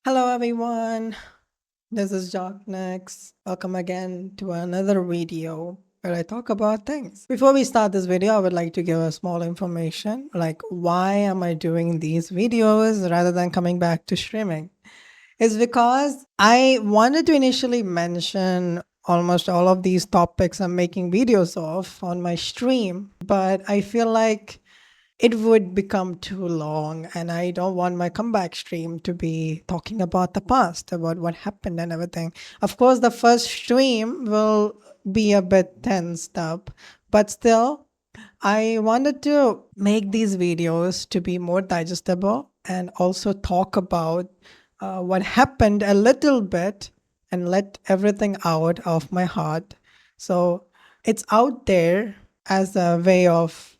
Hello, everyone. This is JoqniX. Welcome again to another video where I talk about things. Before we start this video, I would like to give a small information like why am I doing these videos rather than coming back to streaming? Is because I wanted to initially mention almost all of these topics I'm making videos of on my stream, but I feel like it would become too long and I don't want my comeback stream to be talking about the past, about what happened and everything. Of course, the first stream will be a bit tensed up, but still I wanted to make these videos to be more digestible and also talk about what happened a little bit and let everything out of my heart. So it's out there as a way of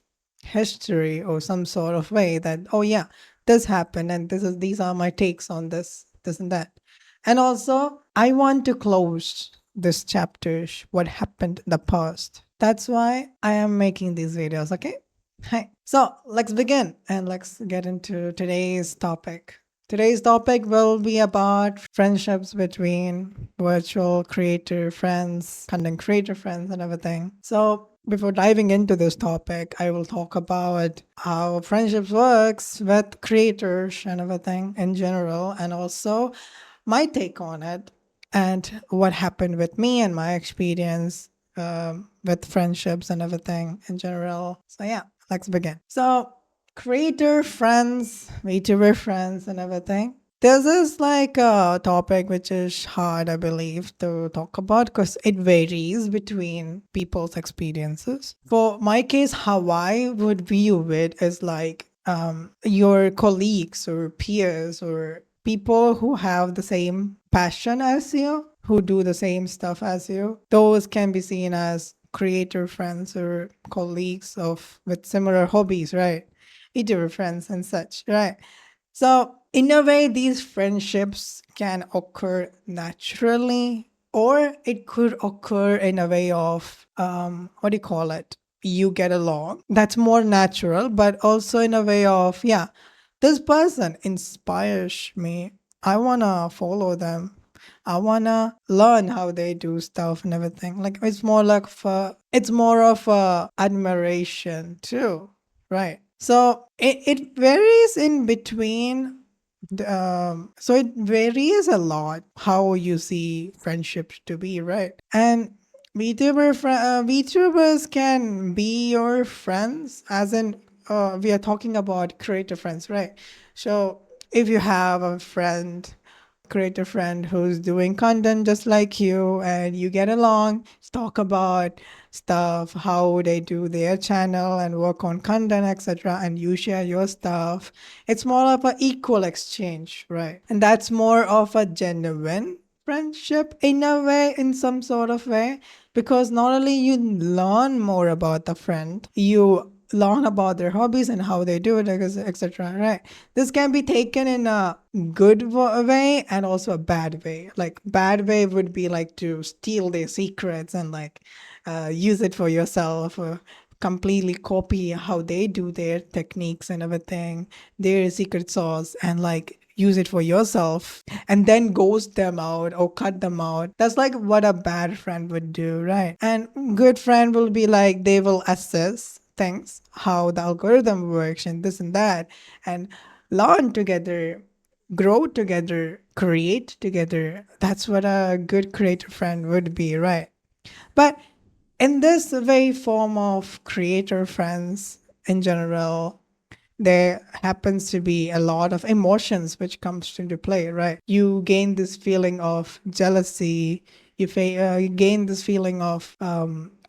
history or some sort of way that, oh yeah, this happened and these are my takes on this and that. And also I want to close this chapter, what happened in the past. That's why I am making these videos, okay? Hi. So let's begin and let's get into today's topic. Today's topic will be about friendships between virtual creator friends, content creator friends, and everything. So before diving into this topic, I will talk about how friendships works with creators and everything in general, and also my take on it and what happened with me and my experience with friendships and everything in general. So yeah, let's begin. So creator friends, VTuber friends, and everything. This is like a topic which is hard, I believe, to talk about because it varies between people's experiences. For my case, how I would view it is like your colleagues or peers or people who have the same passion as you, who do the same stuff as you. Those can be seen as creator friends or colleagues of with similar hobbies, right? Eater friends and such, right? So, in a way, these friendships can occur naturally, or it could occur in a way of, what do you call it? You get along. That's more natural, but also in a way of, yeah, this person inspires me. I want to follow them. I want to learn how they do stuff and everything. Like, it's more of a admiration too, right? So it varies in between. So it varies a lot how you see friendships to be, right? And VTubers can be your friends, as in we are talking about creator friends, right? So if you have a friend, creator friend who's doing content just like you and you get along, talk about stuff, how they do their channel and work on content, etc., and you share your stuff, it's more of an equal exchange, right? And that's more of a genuine friendship in a way, in some sort of way, because not only you learn more about the friend, you learn about their hobbies and how they do it, etc., right? This can be taken in a good way and also a bad way. Like bad way would be like to steal their secrets and like use it for yourself, or completely copy how they do their techniques and everything, their secret sauce, and like use it for yourself and then ghost them out or cut them out. That's like what a bad friend would do, right? And good friend will be like they will assess things, how the algorithm works and this and that, and learn together, grow together, create together. That's what a good creator friend would be, right? But in this way form of creator friends in general, there happens to be a lot of emotions which comes into play, right? You gain this feeling of jealousy, you gain this feeling of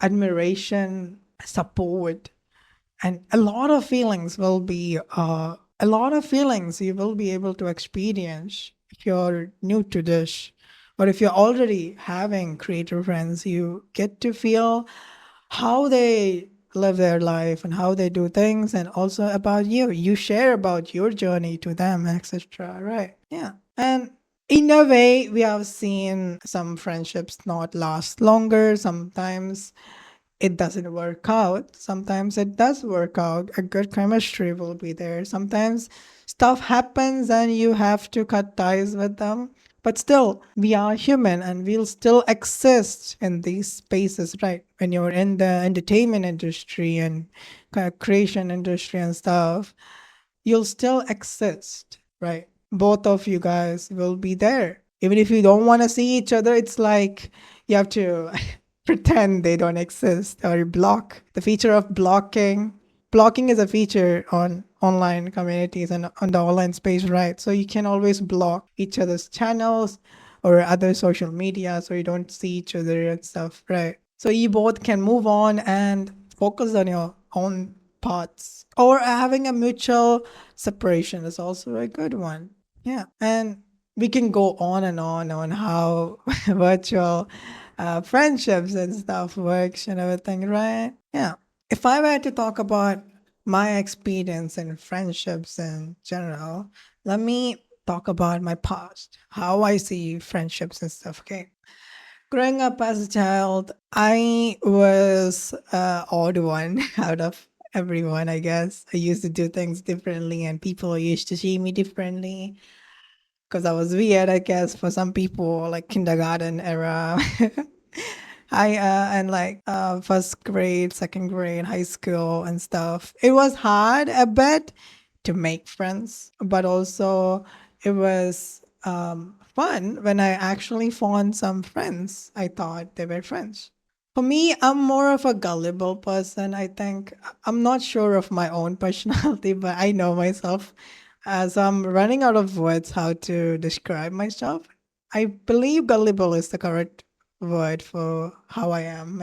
admiration, support, and a lot of feelings you will be able to experience if you're new to this, or if you're already having creator friends, you get to feel how they live their life and how they do things, and also about you share about your journey to them, etc., right? Yeah. And in a way we have seen some friendships not last longer sometimes, it doesn't work out. Sometimes it does work out. A good chemistry will be there. Sometimes stuff happens and you have to cut ties with them. But still, we are human and we'll still exist in these spaces, right? When you're in the entertainment industry and kind of creation industry and stuff, you'll still exist, right? Both of you guys will be there. Even if you don't want to see each other, it's like you have to pretend they don't exist or block. The feature of blocking. Blocking is a feature on online communities and on the online space, right? So you can always block each other's channels or other social media so you don't see each other and stuff, right? So you both can move on and focus on your own paths. Or having a mutual separation is also a good one. Yeah. And we can go on how virtual friendships and stuff works and everything, right? Yeah. If I were to talk about my experience in friendships in general, let me talk about my past, how I see friendships and stuff. Okay. Growing up as a child, I was odd one out of everyone, I guess. I used to do things differently, and people used to see me differently because I was weird, I guess, for some people, like kindergarten era. I and like first grade, second grade, high school, and stuff. It was hard a bit to make friends, but also it was fun when I actually found some friends. I thought they were friends. For me, I'm more of a gullible person. I think I'm not sure of my own personality, but I know myself. As I'm running out of words how to describe myself, I believe gullible is the correct word for how I am,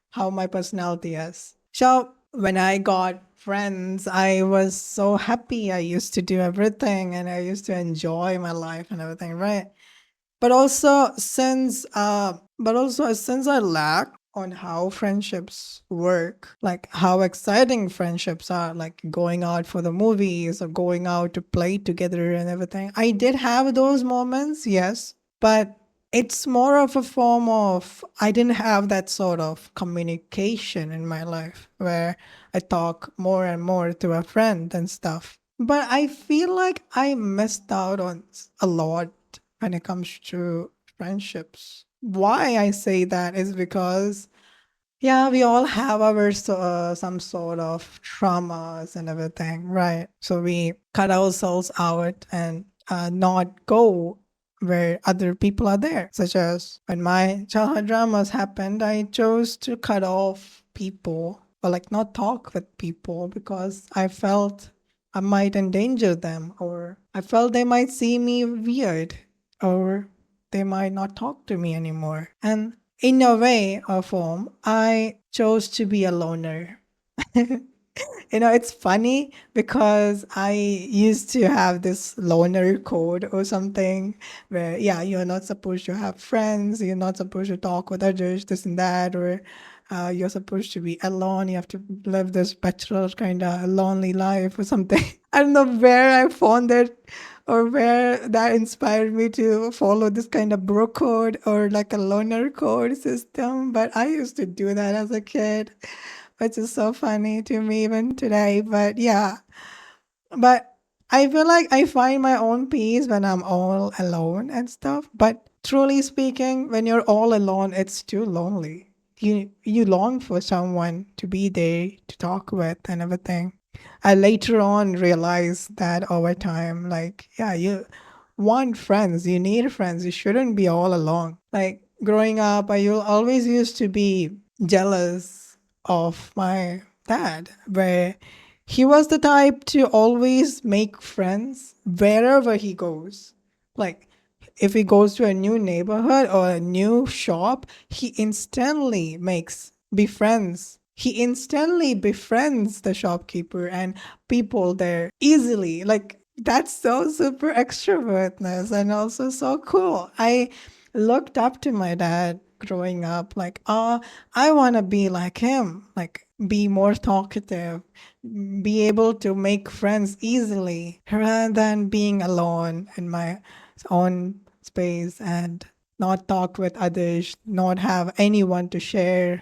how my personality is. So when I got friends, I was so happy. I used to do everything and I used to enjoy my life and everything, right? But also since I lack on how friendships work, like how exciting friendships are, like going out for the movies or going out to play together and everything. I did have those moments, yes, but it's more of a form of I didn't have that sort of communication in my life where I talk more and more to a friend and stuff. But I feel like I missed out on a lot when it comes to friendships. Why I say that is because, yeah, we all have our some sort of traumas and everything, right? So we cut ourselves out and not go where other people are there. Such as when my childhood dramas happened, I chose to cut off people or like not talk with people because I felt I might endanger them or I felt they might see me weird or they might not talk to me anymore. And in a way or form, I chose to be a loner. It's funny because I used to have this loner code or something where, yeah, you're not supposed to have friends, you're not supposed to talk with others, this and that, or you're supposed to be alone, you have to live this bachelor kind of lonely life or something. I don't know where I found it or where that inspired me to follow this kind of bro code or like a loner code system, but I used to do that as a kid, which is so funny to me even today. But yeah, but I feel like I find my own peace when I'm all alone and stuff. But truly speaking, when you're all alone, it's too lonely. You long for someone to be there to talk with and everything. I later on realized that over time, like, yeah, you want friends, you need friends, you shouldn't be all alone. Like growing up, always used to be jealous of my dad, where he was the type to always make friends wherever he goes. Like if he goes to a new neighborhood or a new shop, he instantly makes befriends. He instantly befriends the shopkeeper and people there easily. Like that's so super extrovertness and also so cool. I looked up to my dad growing up, like, I want to be like him, like be more talkative, be able to make friends easily rather than being alone in my own space and not talk with others, not have anyone to share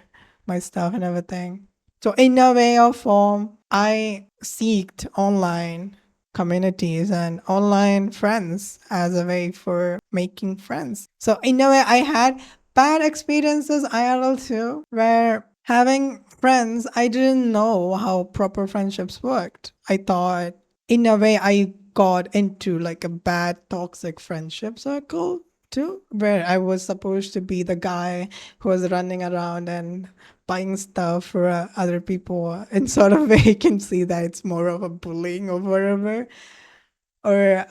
my stuff and everything. So in a way or form, I seeked online communities and online friends as a way for making friends. So in a way, I had bad experiences IRL too, where having friends, I didn't know how proper friendships worked. I thought in a way I got into like a bad toxic friendship circle too, where I was supposed to be the guy who was running around and buying stuff for other people. In sort of way, you can see that it's more of a bullying or whatever. Or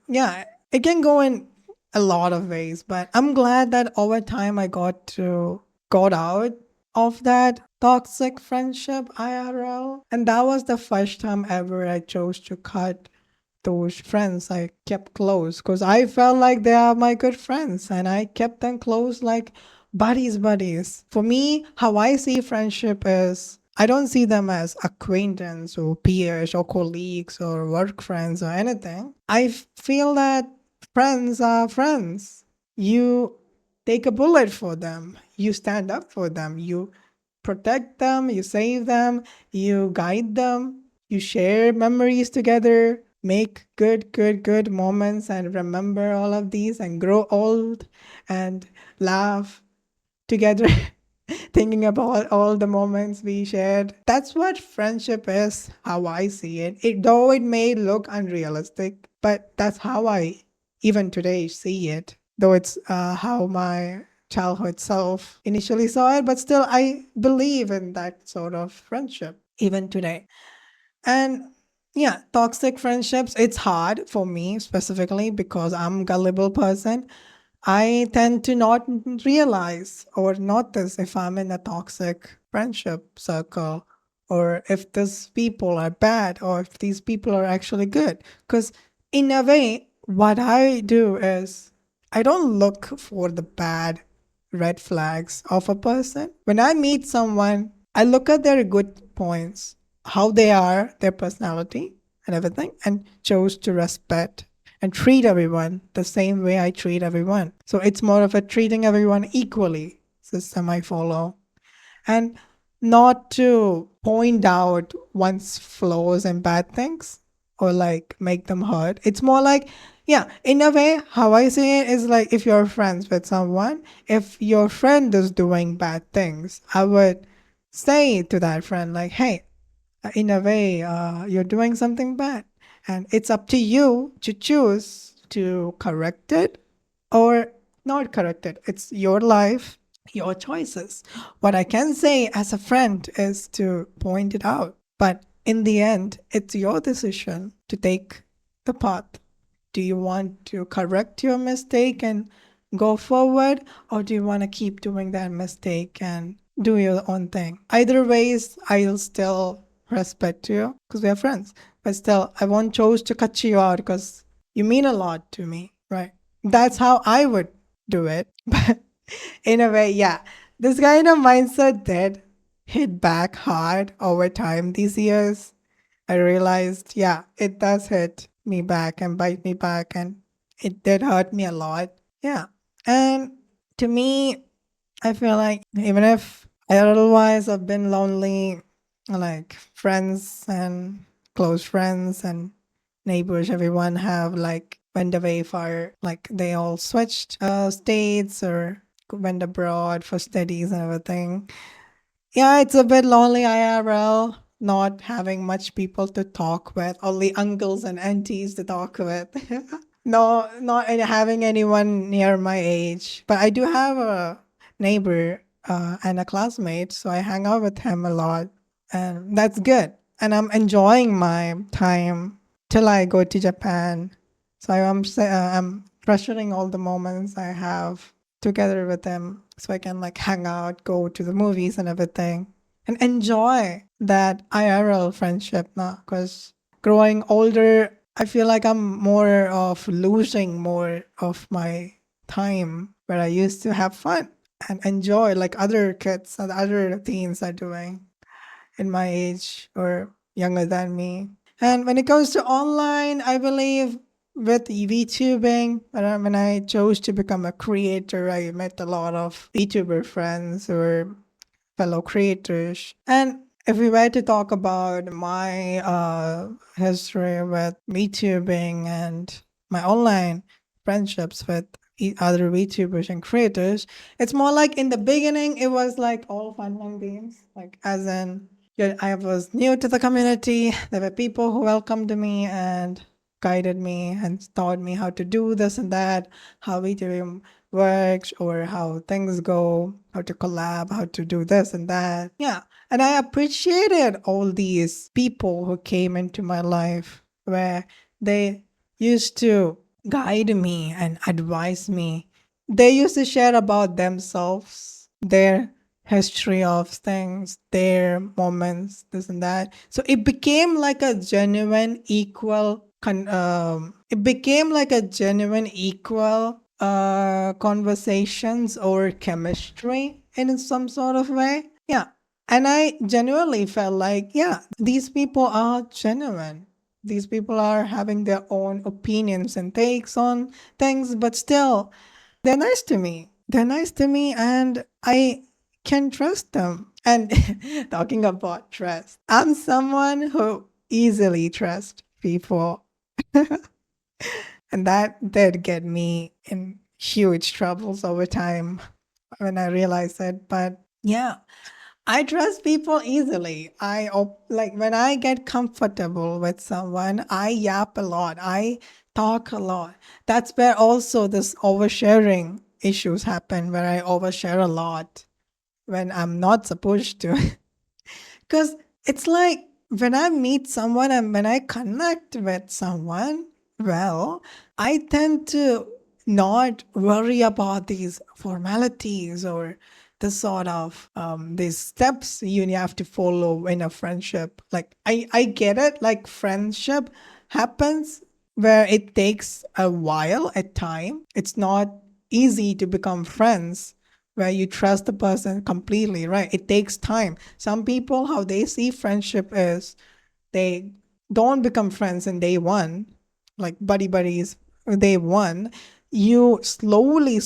yeah, it can go in a lot of ways. But I'm glad that over time I got out of that toxic friendship IRL, and that was the first time ever I chose to cut those friends I kept close because I felt like they are my good friends and I kept them close like buddies. For me, how I see friendship is I don't see them as acquaintance or peers or colleagues or work friends or anything. Feel that friends are friends. You take a bullet for them, you stand up for them, you protect them, you save them, you guide them, you share memories together, make good moments, and remember all of these and grow old and laugh together, thinking about all the moments we shared. That's what friendship is, how I see it. Though it may look unrealistic, but that's how I even today see it. Though it's how my childhood self initially saw it, but still I believe in that sort of friendship even today. And yeah, toxic friendships, it's hard for me specifically because I'm a gullible person. I tend to not realize or notice if I'm in a toxic friendship circle or if these people are bad or if these people are actually good. Because in a way, what I do is I don't look for the bad red flags of a person. When I meet someone, I look at their good points, how they are, their personality, and everything, and chose to respect and treat everyone the same way I treat everyone. So it's more of a treating everyone equally system I follow. And not to point out one's flaws and bad things or like make them hurt. It's more like, yeah, in a way, how I see it is like if you're friends with someone, if your friend is doing bad things, I would say to that friend, like, hey, in a way, you're doing something bad. And it's up to you to choose to correct it or not correct it. It's your life, your choices. What I can say as a friend is to point it out. But in the end, it's your decision to take the path. Do you want to correct your mistake and go forward, or do you want to keep doing that mistake and do your own thing? Either ways, I'll still respect you because we are friends. But still, I won't choose to cut you out because you mean a lot to me, right? That's how I would do it. But in a way, yeah, this kind of mindset did hit back hard over time these years. I realized, yeah, it does hit me back and bite me back, and it did hurt me a lot. Yeah. And to me, I feel like even if otherwise I've been lonely, like friends and close friends and neighbors, everyone have like went away for like they all switched states or went abroad for studies and everything. Yeah, it's a bit lonely IRL, not having much people to talk with, only uncles and aunties to talk with. No, not having anyone near my age. But I do have a neighbor and a classmate, so I hang out with him a lot. And that's good. And I'm enjoying my time till I go to Japan. So I'm treasuring all the moments I have together with him so I can like hang out, go to the movies and everything and enjoy that IRL friendship now. Because growing older, I feel like I'm more of losing more of my time where I used to have fun and enjoy like other kids and other teens are doing in my age or younger than me. And when it comes to online, I believe with VTubing, when I chose to become a creator, I met a lot of VTuber friends who were fellow creators. And if we were to talk about my history with VTubing and my online friendships with other VTubers and creators, it's more like in the beginning, it was like all fun and games. Like, as in, yeah, I was new to the community. There were people who welcomed me and guided me and taught me how to do this and that, how VTubing works or how things go, how to collab, how to do this and that. Yeah. And I appreciated all these people who came into my life where they used to guide me and advise me. They used to share about themselves, their history of things, their moments, this and that. So it became like a genuine equal it became like a genuine equal conversations or chemistry in some sort of way. Yeah. And I genuinely felt like, yeah, these people are genuine. These people are having their own opinions and takes on things, but still, they're nice to me. They're nice to me, and I can trust them. And talking about trust, I'm someone who easily trusts people. And that did get me in huge troubles over time when I realized it. But yeah, I trust people easily. Like when I get comfortable with someone, I yap a lot. I talk a lot. That's where also this oversharing issues happen, where I overshare a lot when I'm not supposed to. Because it's like when I meet someone and when I connect with someone, well, I tend to not worry about these formalities or the sort of these steps you have to follow in a friendship. Like I get it, like friendship happens where it takes a while, a time. It's not easy to become friends where you trust the person completely, right? It takes time. Some people, how they see friendship is they don't become friends in day one, like buddy buddies, day one. You slowly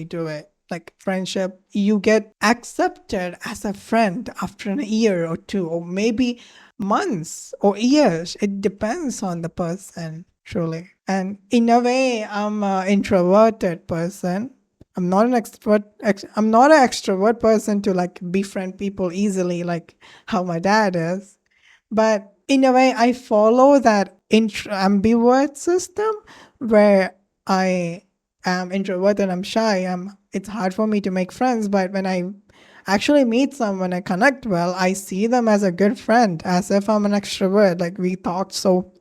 do it. Like friendship, you get accepted as a friend after a year or two, or maybe months or years. It depends on the person, truly. And in a way, I'm an introverted person. I'm not an extrovert. I'm not an extrovert person to like befriend people easily, like how my dad is. But in a way, I follow that ambivert system where I am introverted and I'm shy. It's hard for me to make friends, but when I actually meet someone, I connect well, I see them as a good friend, as if I'm an extrovert. Like we talk so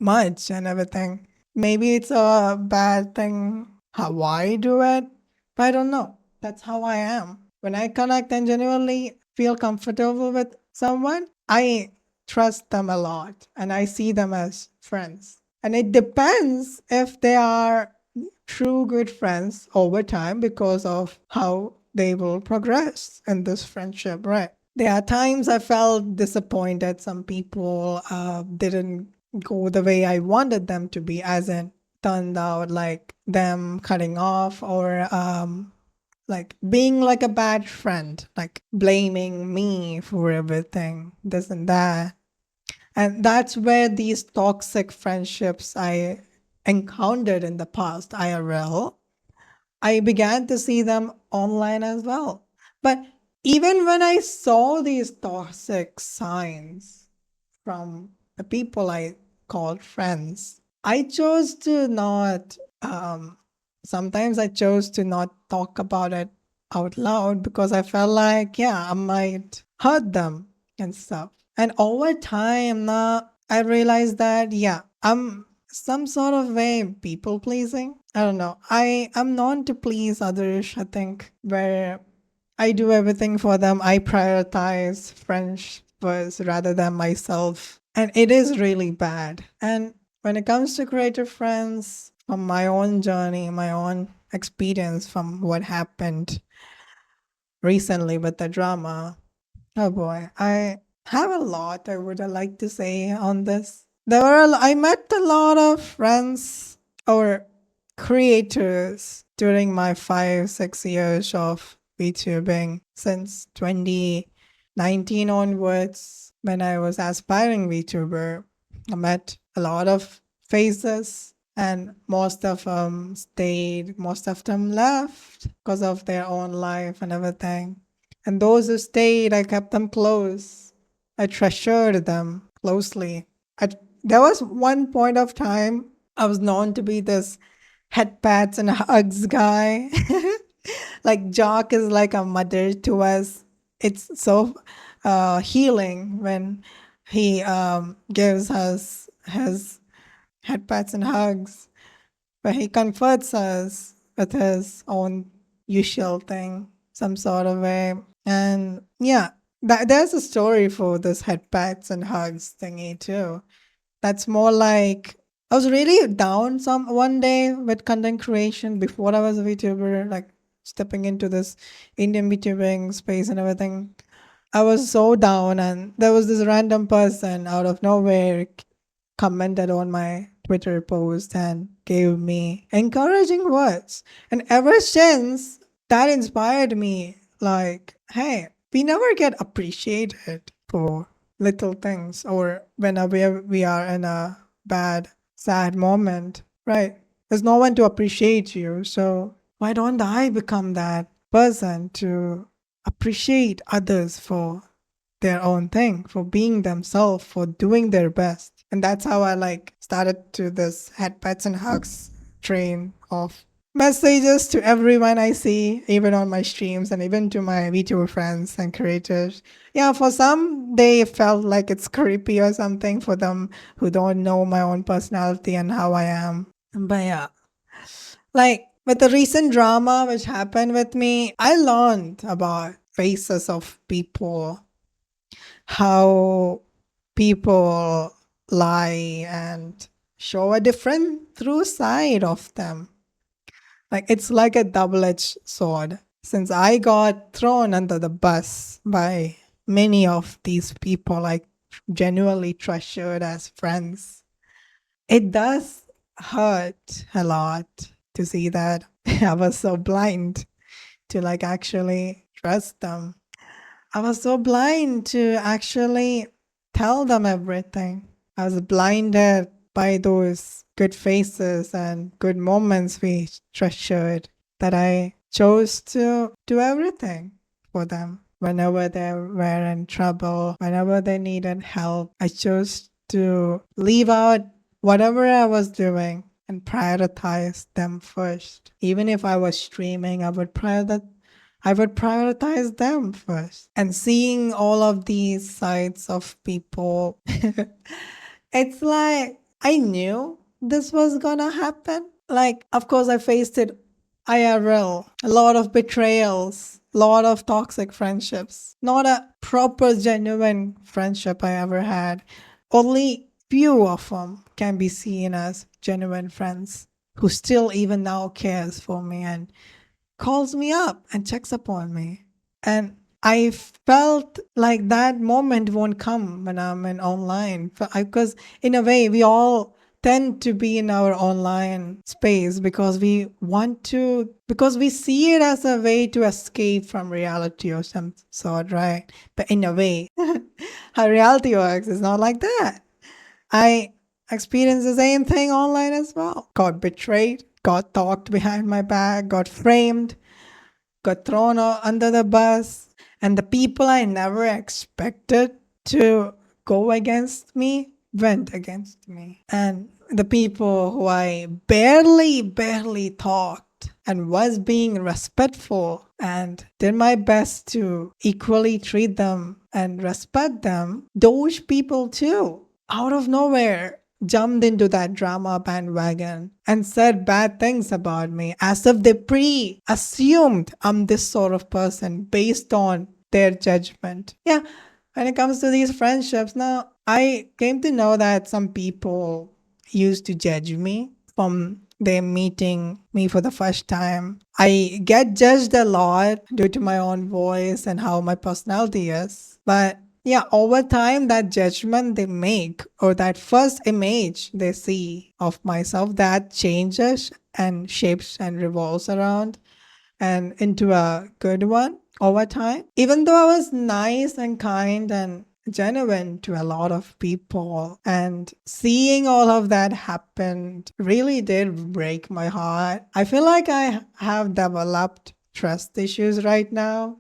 much and everything. Maybe it's a bad thing how I do it, but I don't know. That's how I am. When I connect and genuinely feel comfortable with someone, I trust them a lot and I see them as friends. And it depends if they are true good friends over time because of how they will progress in this friendship, right? There are times I felt disappointed. Some people didn't go the way I wanted them to be, as in turned out like them cutting off or like being like a bad friend, like blaming me for everything, this and that. And that's where these toxic friendships I encountered in the past, IRL, I began to see them online as well. But even when I saw these toxic signs from the people I called friends, I chose to not, sometimes I chose to not talk about it out loud because I felt like, yeah, I might hurt them and stuff. And over time, now I realized that, yeah, I'm some sort of way people pleasing. I don't know. I am known to please others, I think, where I do everything for them. I prioritize friends first rather than myself. And it is really bad. And when it comes to creative friends, from my own journey, my own experience from what happened recently with the drama, oh boy, I have a lot I would like to say on this. I met a lot of friends or creators during my 5, 6 years of VTubing since 2019 onwards when I was aspiring VTuber. I met a lot of faces and most of them stayed, most of them left because of their own life and everything. And those who stayed, I kept them close. I treasured them closely. I, there was one point of time I was known to be this head pats and hugs guy. Like Jock is like a mother to us. It's so healing when he gives us his head pats and hugs, but he comforts us with his own usual thing, some sort of way. And yeah, there's a story for this head pats and hugs thingy too. That's more like I was really down some one day with content creation before I was a VTuber, like stepping into this Indian VTubing space and everything. I was so down, and there was this random person out of nowhere commented on my Twitter post and gave me encouraging words. And ever since, that inspired me like, hey, we never get appreciated for little things or whenever we are in a bad, sad moment, right? There's no one to appreciate you. So why don't I become that person to appreciate others for their own thing, for being themselves, for doing their best? And that's how I like started to this head pats and hugs train of messages to everyone I see, even on my streams and even to my VTuber friends and creators. Yeah, for some, they felt like it's creepy or something for them who don't know my own personality and how I am. But yeah, like with the recent drama which happened with me, I learned about faces of people, how people lie and show a different true side of them. Like it's like a double-edged sword. Since I got thrown under the bus by many of these people I genuinely treasured as friends, it does hurt a lot to see that I was so blind to like actually trust them. I was so blind to actually tell them everything. I was blinded by those good faces and good moments we treasured that I chose to do everything for them. Whenever they were in trouble, whenever they needed help, I chose to leave out whatever I was doing and prioritize them first. Even if I was streaming, I would prioritize them first. And seeing all of these sides of people, it's like I knew this was gonna happen. Like, of course, I faced it IRL, a lot of betrayals, a lot of toxic friendships, not a proper, genuine friendship I ever had. Only few of them can be seen as genuine friends who still even now cares for me and calls me up and checks upon me. And I felt like that moment won't come when I'm in online. Because in a way, we all tend to be in our online space because because we see it as a way to escape from reality or some sort, right? But in a way, how reality works is not like that. I experienced the same thing online as well. Got betrayed, got talked behind my back, got framed, got thrown under the bus, and the people I never expected to go against me went against me. And the people who I barely talked and was being respectful and did my best to equally treat them and respect them, those people too, out of nowhere, jumped into that drama bandwagon and said bad things about me as if they pre assumed I'm this sort of person based on their judgment. Yeah, when it comes to these friendships, now I came to know that some people used to judge me from them meeting me for the first time. I get judged a lot due to my own voice and how my personality is. But yeah, over time, that judgment they make or that first image they see of myself that changes and shapes and revolves around and into a good one over time. Even though I was nice and kind and genuine to a lot of people, and seeing all of that happened really did break my heart. I feel like I have developed trust issues right now,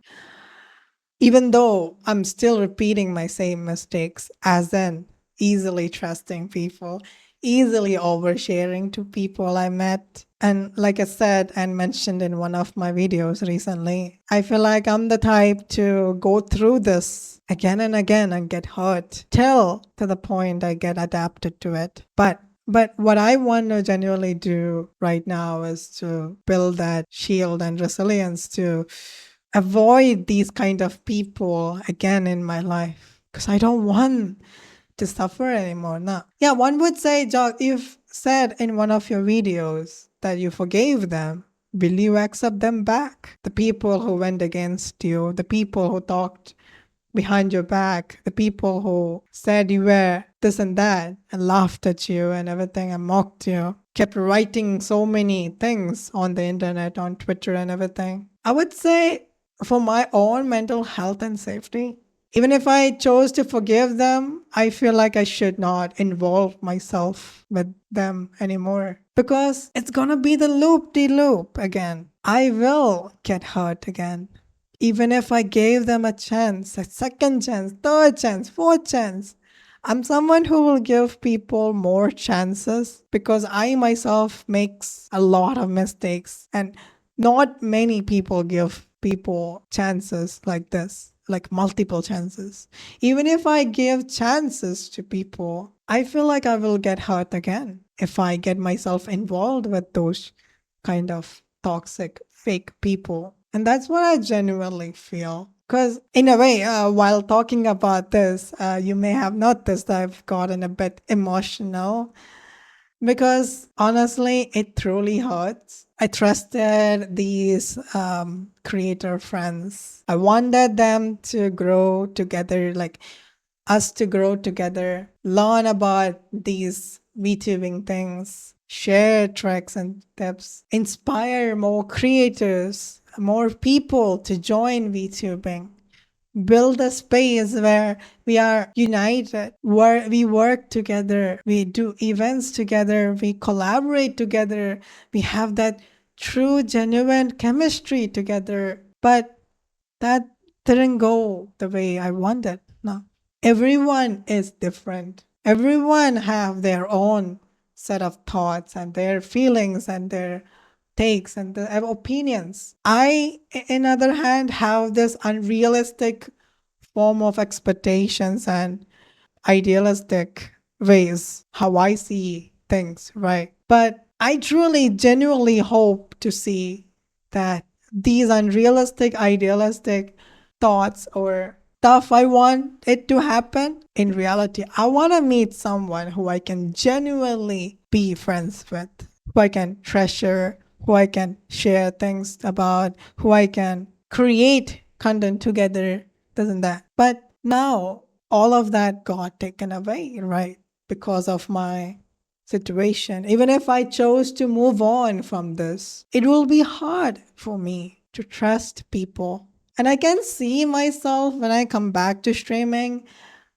even though I'm still repeating my same mistakes, as in easily trusting people, easily oversharing to people I met. And like I said and mentioned in one of my videos recently, I feel like I'm the type to go through this again and again and get hurt till to the point I get adapted to it. But what I want to genuinely do right now is to build that shield and resilience to avoid these kind of people again in my life, because I don't want to suffer anymore. No. Yeah, one would say, Jock, you've said in one of your videos that you forgave them. Will you accept them back? The people who went against you, the people who talked behind your back, the people who said you were this and that and laughed at you and everything and mocked you, kept writing so many things on the internet, on Twitter and everything. I would say, for my own mental health and safety, even if I chose to forgive them, I feel like I should not involve myself with them anymore, because it's gonna be the loop de loop again. I will get hurt again. Even if I gave them a chance, a second chance, third chance, fourth chance, I'm someone who will give people more chances, because I myself makes a lot of mistakes, and not many people give people chances like this, like multiple chances. Even if I give chances to people, I feel like I will get hurt again if I get myself involved with those kind of toxic, fake people. And that's what I genuinely feel. Because, in a way, while talking about this, you may have noticed I've gotten a bit emotional, because honestly, it truly hurts. I trusted these creator friends. I wanted them to grow together, like us to grow together, learn about these VTubing things, share tricks and tips, inspire more creators, more people to join VTubing, build a space where we are united, where we work together, we do events together, we collaborate together, we have that true, genuine chemistry together. But that didn't go the way I wanted. No. Everyone is different. Everyone have their own set of thoughts and their feelings and their takes and their opinions. I, in other hand, have this unrealistic form of expectations and idealistic ways how I see things, right? But I truly, genuinely hope to see that these unrealistic, idealistic thoughts or stuff I want it to happen in reality. I want to meet someone who I can genuinely be friends with, who I can treasure, who I can share things about, who I can create content together, doesn't that? But now all of that got taken away, right? Because of my situation. Even if I chose to move on from this, it will be hard for me to trust people. And I can see myself when I come back to streaming,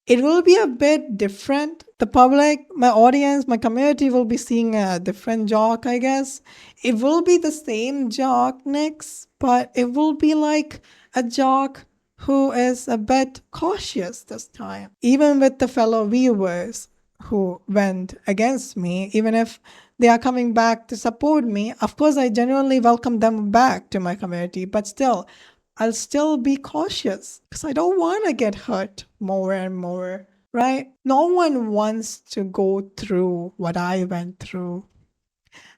it will be a bit different. The public, my audience, my community will be seeing a different Jock, I guess. It will be the same JoqniX, but it will be like a Jock who is a bit cautious this time. Even with the fellow viewers who went against me, even if they are coming back to support me, of course, I genuinely welcome them back to my community, but still, I'll still be cautious because I don't want to get hurt more and more, right? No one wants to go through what I went through.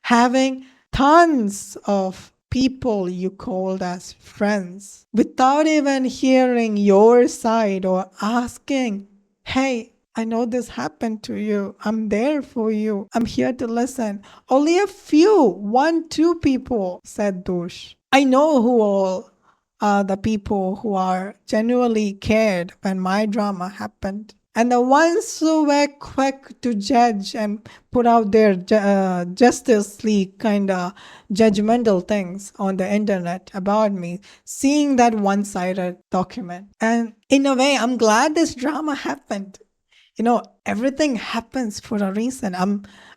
Having tons of people you called as friends without even hearing your side or asking, hey, I know this happened to you. I'm there for you. I'm here to listen. Only a few, one, two people said those. I know who all are the people who are genuinely cared when my drama happened. And the ones who were quick to judge and put out their Justice League kind of judgmental things on the internet about me, seeing that one sided document. And in a way, I'm glad this drama happened. Everything happens for a reason.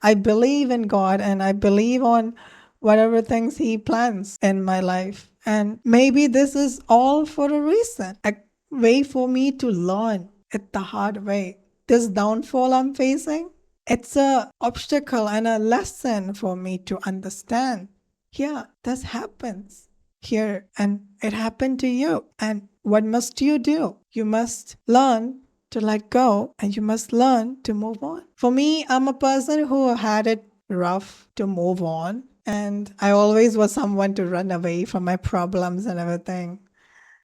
I believe in God and I believe on whatever things He plans in my life. And maybe this is all for a reason, a way for me to learn it the hard way. This downfall I'm facing, it's a obstacle and a lesson for me to understand. Yeah, this happens here and it happened to you. And what must you do? You must learn to let go and you must learn to move on. For me, I'm a person who had it rough to move on. And I always was someone to run away from my problems and everything.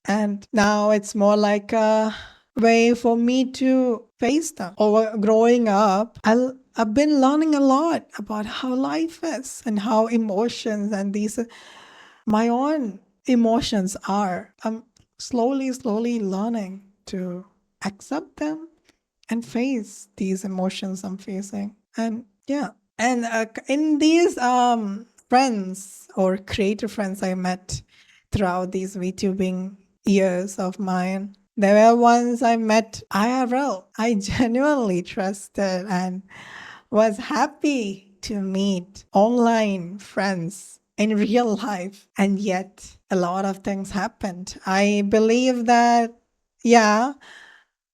And now it's more like a way for me to face them. Over growing up, I've been learning a lot about how life is and how emotions and these my own emotions are. I'm slowly learning to accept them and face these emotions I'm facing. And yeah, and in these friends or creator friends I met throughout these VTubing years of mine, there were ones I met IRL. I genuinely trusted and was happy to meet online friends in real life. And yet, a lot of things happened. I believe that, yeah,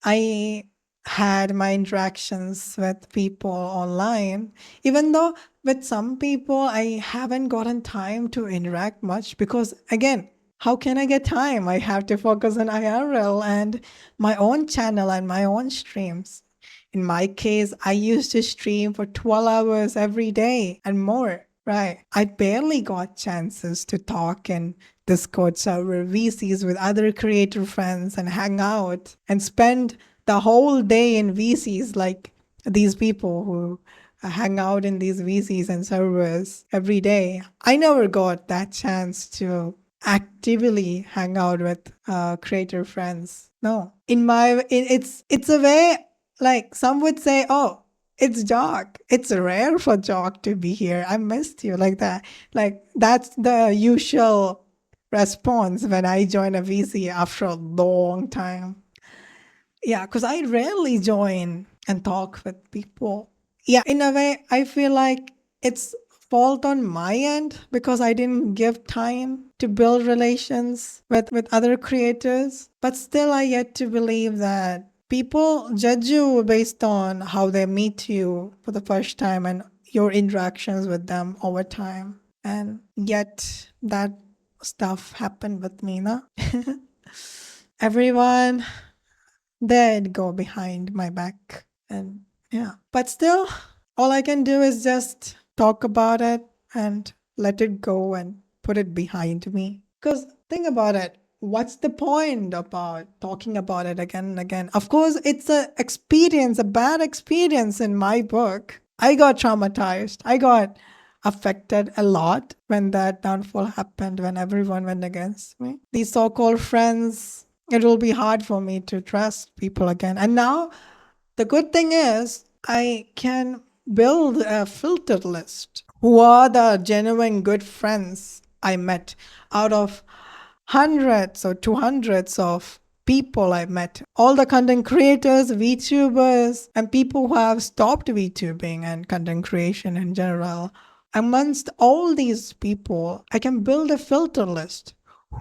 I had my interactions with people online, even though with some people I haven't gotten time to interact much because, again, how can I get time? I have to focus on IRL and my own channel and my own streams. In my case, I used to stream for 12 hours every day and more, right? I barely got chances to talk in Discord server, VCs with other creator friends and hang out and spend the whole day in VCs like these people who hang out in these VCs and servers every day. I never got that chance to actively hang out with creator friends. No, it's a way like some would say, oh, it's Joq. It's rare for Joq to be here. I missed you like that. Like that's the usual response when I join a VC after a long time. Yeah, because I rarely join and talk with people. Yeah, in a way, I feel like it's fault on my end because I didn't give time to build relations with other creators. But still, I yet to believe that people judge you based on how they meet you for the first time and your interactions with them over time. And yet, that stuff happened with me, na? Everyone they'd go behind my back. And yeah, but still, all I can do is just talk about it and let it go and put it behind me. Because think about it. What's the point about talking about it again and again? Of course, it's a experience, a bad experience in my book. I got traumatized. I got affected a lot when that downfall happened, when everyone went against me. These so called friends, it will be hard for me to trust people again. And now the good thing is I can build a filtered list. Who are the genuine good friends I met out of hundreds or 200s of people I met? All the content creators, VTubers, and people who have stopped VTubing and content creation in general. Amongst all these people, I can build a filter list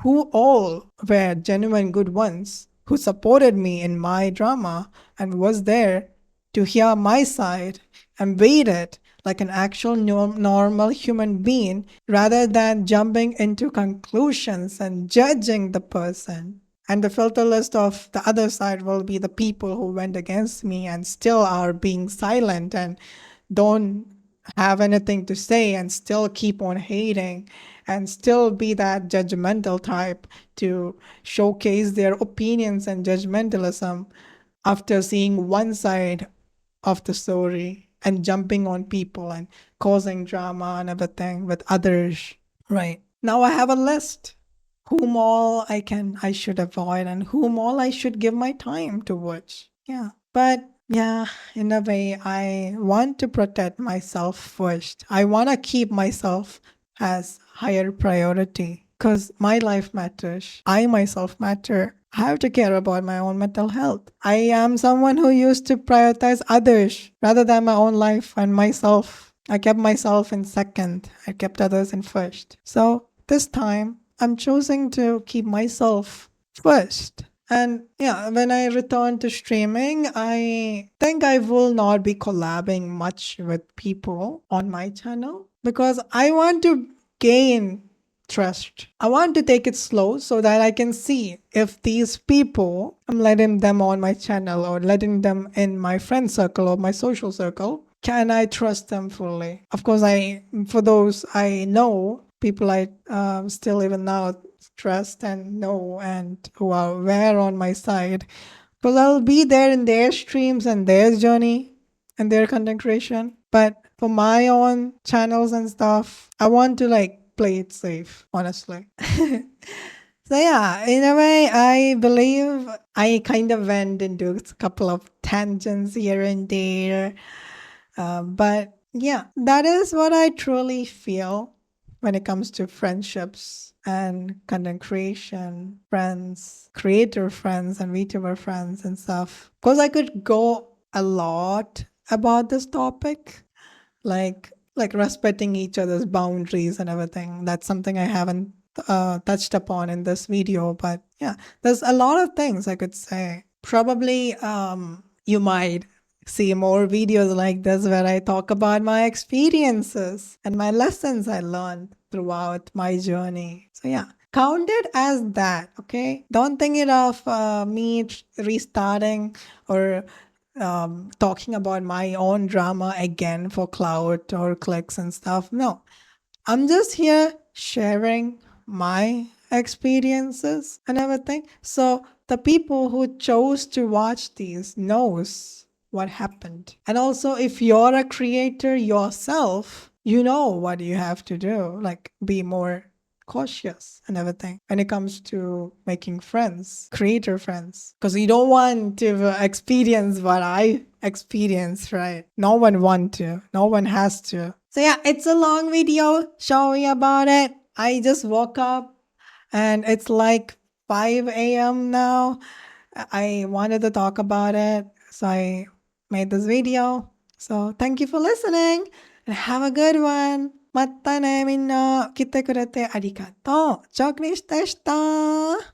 who all were genuine good ones who supported me in my drama and was there to hear my side and waited like an actual normal human being rather than jumping into conclusions and judging the person. And the filter list of the other side will be the people who went against me and still are being silent and don't have anything to say and still keep on hating and still be that judgmental type to showcase their opinions and judgmentalism after seeing one side of the story and jumping on people and causing drama and everything with others. Right. Now I have a list whom all I should avoid and whom all I should give my time to watch. Yeah. But Yeah, in a way, I want to protect myself first. I want to keep myself as higher priority because my life matters. I myself matter. I have to care about my own mental health. I am someone who used to prioritize others rather than my own life and myself. I kept myself in second, I kept others in first. So this time, I'm choosing to keep myself first. And yeah, when I return to streaming, I think I will not be collabing much with people on my channel because I want to gain trust. I want to take it slow so that I can see if these people, I'm letting them on my channel or letting them in my friend circle or my social circle, can I trust them fully? Of course, for those I know, people I still even now trust and know and who are aware on my side, because I'll be there in their streams and their journey and their content creation. But for my own channels and stuff, I want to like play it safe, honestly. So yeah, in a way, I believe I kind of went into a couple of tangents here and there. But yeah, that is what I truly feel when it comes to friendships and content creation, friends, creator friends, and VTuber friends and stuff. Because I could go a lot about this topic, like respecting each other's boundaries and everything. That's something I haven't touched upon in this video, but yeah, there's a lot of things I could say. Probably you might see more videos like this where I talk about my experiences and my lessons I learned throughout my journey. So yeah, count it as that, okay? Don't think it of me restarting or talking about my own drama again for clout or clicks and stuff. No, I'm just here sharing my experiences and everything. So the people who chose to watch these knows what happened. And also if you're a creator yourself, you know what you have to do, like be more cautious and everything when it comes to making friends, creator friends, because you don't want to experience what I experienced, right? No one want to, no one has to. So yeah, it's a long video. Sorry about it. I just woke up and it's like 5 a.m. now. I wanted to talk about it, so I made this video. So thank you for listening and have a good one. またねみんな来てくれてありがとう。ジョークニッシュでした。